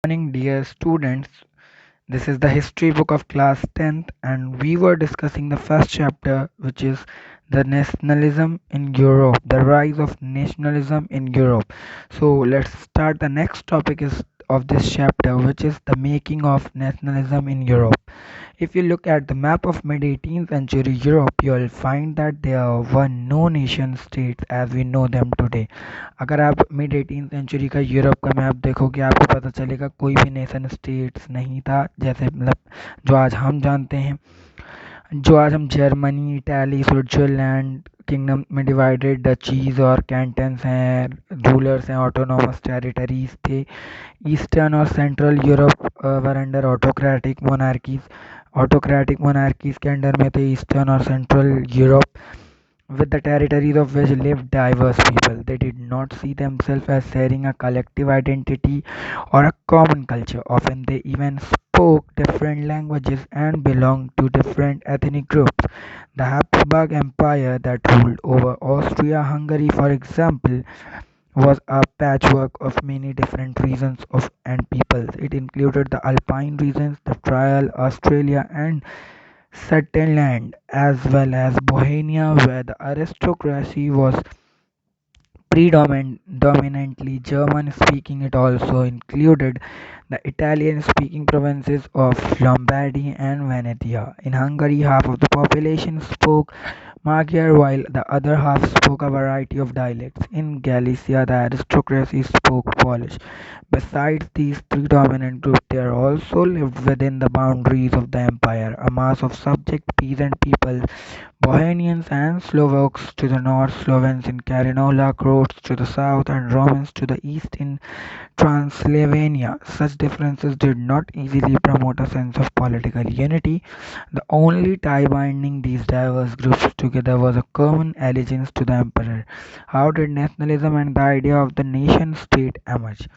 Morning, dear students. This is the history book of class 10th, and we were discussing the first chapter, which is the nationalism in Europe, the rise of nationalism in Europe. So, let's start. The next topic is of this chapter, which is the making of nationalism in Europe. If you look at the map of mid-18th century Europe, you'll find that there were no nation states as we know them today. अगर आप mid 18th century का Europe का map देखोगे आपको पता चलेगा कोई भी नेशन स्टेट्स नहीं था, जैसे मतलब जो आज हम जानते हैं, जो आज हम जर्मनी, इटाली, स्विट्जरलैंड किंगडम में डिवाइडेड डचीज और कैंटन्स हैं, रूलर्स हैं, ऑटोनॉमस टेरिटरीज थे. ईस्टर्न और सेंट्रल यूरोप वर अंडर ऑटोक्रेटिक मोनार्कीज के अंडर में थे ईस्टर्न और central Europe, with the territories of which lived diverse people. They did not see themselves as sharing a collective identity or a common culture. Often they even spoke different languages and belonged to different ethnic groups. The Habsburg Empire that ruled over Austria-Hungary, for example, was a patchwork of many different regions of and peoples. It included the Alpine regions, the Trial, Australia, and Sutherland, as well as Bohemia, where the aristocracy was predominantly German-speaking. It also included the Italian-speaking provinces of Lombardy and Venetia. In Hungary, half of the population spoke Magyar, while the other half spoke a variety of dialects. In Galicia, the aristocracy spoke Polish. Besides these three dominant groups, there also lived within the boundaries of the empire a mass of subject peasant people, Bohemians and Slovaks to the north, Slovens in Carinola, Croats to the south, and Romans to the east in Transylvania. Such differences did not easily promote a sense of political unity. The only tie binding these diverse groups together was a common allegiance to the emperor. How did nationalism and the idea of the nation state emerge?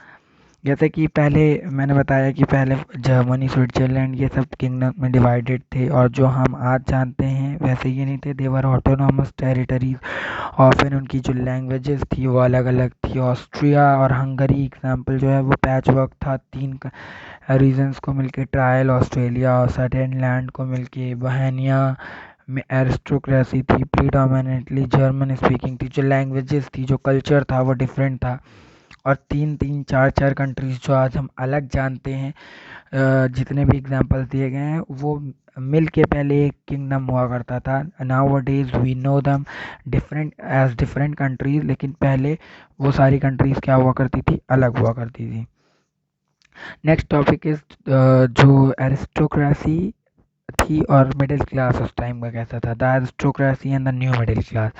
जैसे कि पहले मैंने बताया कि पहले Germany, Switzerland ये सब kingdom में डिवाइडेड थे, और जो हम आज जानते हैं वैसे ये नहीं थे. देवर ऑटोनॉमस टेरिटरीज. ऑफन उनकी जो लैंग्वेजेस थी वो अलग अलग थी. ऑस्ट्रिया और हंगरी एग्जाम्पल जो है वो पैच वर्क था, तीन रीजन्स को मिलके ट्रायल ऑस्ट्रेलिया, और सडरलैंड को मिलके बहनिया में एरिस्टोक्रेसी थी, प्रीडोमिनेटली जर्मन स्पीकिंग थी. जो लैंग्वेजेस थी, जो कल्चर था वो डिफरेंट था. और तीन तीन चार चार कंट्रीज जो आज हम अलग जानते हैं, जितने भी एग्जांपल्स दिए गए हैं वो मिल के पहले एक किंगडम हुआ करता था. नाउ डेज वी नो दम डिफरेंट कंट्रीज, लेकिन पहले वो सारी कंट्रीज क्या हुआ करती थी, अलग हुआ करती थी. नेक्स्ट टॉपिक इज जो एरिस्टोक्रेसी थी और मिडिल क्लास उस टाइम का कैसा था. The aristocracy and the new middle class.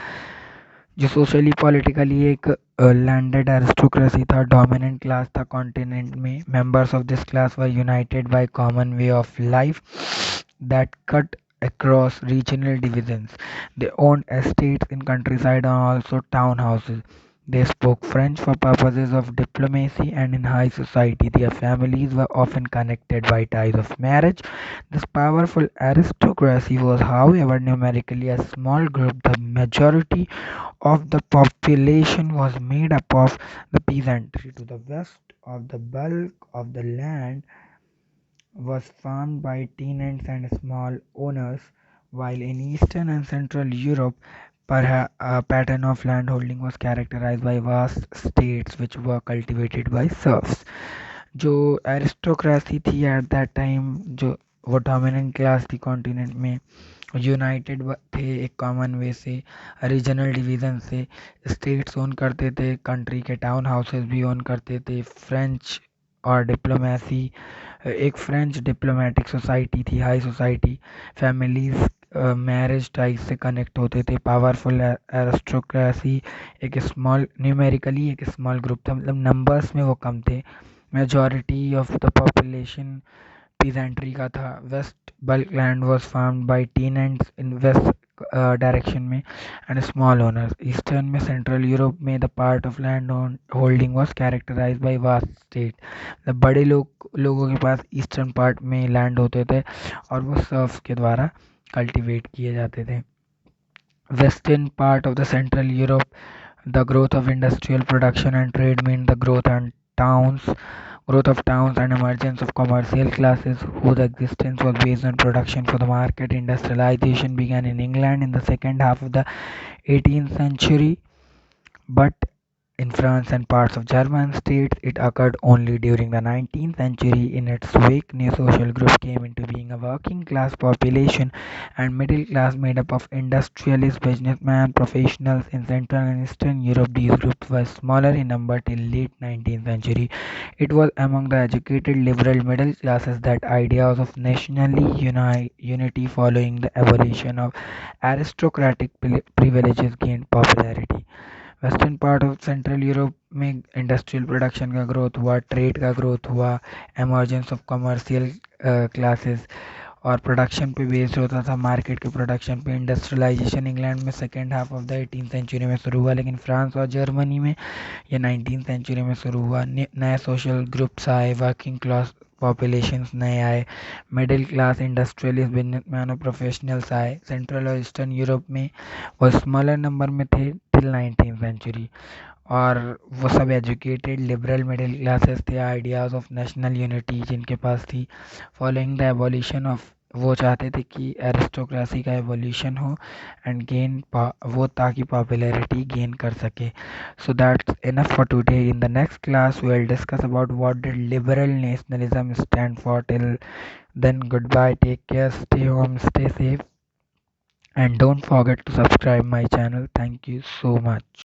जो सोशली पॉलिटिकली एक लैंडेड एरिस्टोक्रेसी था, डोमिनेंट क्लास था कॉन्टिनेंट में. Members of this class were United by common way of life that cut across regional divisions. They owned estates in countryside and also townhouses. They spoke French for purposes of diplomacy, and in high society their families were often connected by ties of marriage. This powerful aristocracy was, however, numerically a small group. The majority of the population was made up of the peasantry. To the west of the bulk of the land was farmed by tenants and small owners, while in Eastern and Central Europe, a pattern of landholding was characterized by vast estates which were cultivated by serfs. जो aristocracy थी at that time, जो वो dominant class थी continent में, United थे एक common वे से, regional division से, स्टेट्स ओन करते थे, कंट्री के टाउन हाउसेस भी ओन करते थे. फ्रेंच और डिप्लोमेसी, एक फ्रेंच डिप्लोमेटिक सोसाइटी थी, high society. Families marriage ties से कनेक्ट होते थे. पावरफुल एरिस्टोक्रेसी, एक स्मॉल न्यूमेरिकली एक स्मॉल ग्रुप था, मतलब नंबर्स में वो कम थे. Majority of the population peasantry का था. Vast bulk land was farmed by tenants in west direction में एंड स्मॉल ओनर्स. ईस्टर्न में सेंट्रल यूरोप में the part of land holding was characterise by vast state. मतलब बड़े लोगों के पास eastern part में लैंड होते थे और वो सर्फ्स के द्वारा कल्टीवेट किए जाते थे. Western part of the Central Europe, the growth of industrial production and trade meant the growth and towns growth of towns and emergence of commercial classes whose existence was based on production for the market. Industrialization began in England in the second half of the 18th century, but in France and parts of German states, it occurred only during the 19th century. In its wake, new social groups came into being: a working class population and middle class made up of industrialists, businessmen, professionals. In Central and Eastern Europe, these groups were smaller in number till late 19th century. It was among the educated liberal middle classes that ideas of unity following the abolition of aristocratic privileges gained popularity. Western part of central Europe में industrial production का growth हुआ, trade का growth हुआ, emergence of commercial classes और production पे based होता था, market के प्रोडक्शन पे। इंडस्ट्रियलाइजेशन इंग्लैंड में second half of the 18th century में शुरू हुआ, लेकिन फ्रांस और जर्मनी में ये 19th सेंचुरी में शुरू हुआ। नए सोशल ग्रुप्स आए, वर्किंग क्लास पॉपुलेशंस नए आए, मिडिल क्लास इंडस्ट्रियलिस्ट बिजनेसमैन और प्रोफेशनल्स आए। सेंट्रल और ईस्टर्न यूरोप में वो स्मॉलर नंबर में थे टिल 19th सेंचुरी, और वो सब एजुकेटेड लिबरल मिडिल क्लासेस थे। आइडियाज़ ऑफ नेशनल यूनिटी जिनके पास थी, फॉलोइंग द एवोल्यूशन ऑफ, वो चाहते थे कि एरिस्टोक्रेसी का एवोल्यूशन हो एंड गेन वो ताकि पॉपुलैरिटी गेन कर सके। So that's enough for today. In the next class we will discuss about what did liberal nationalism stand for. Till then goodbye, take care, stay home, stay safe, and don't forget to subscribe my channel. Thank you so much.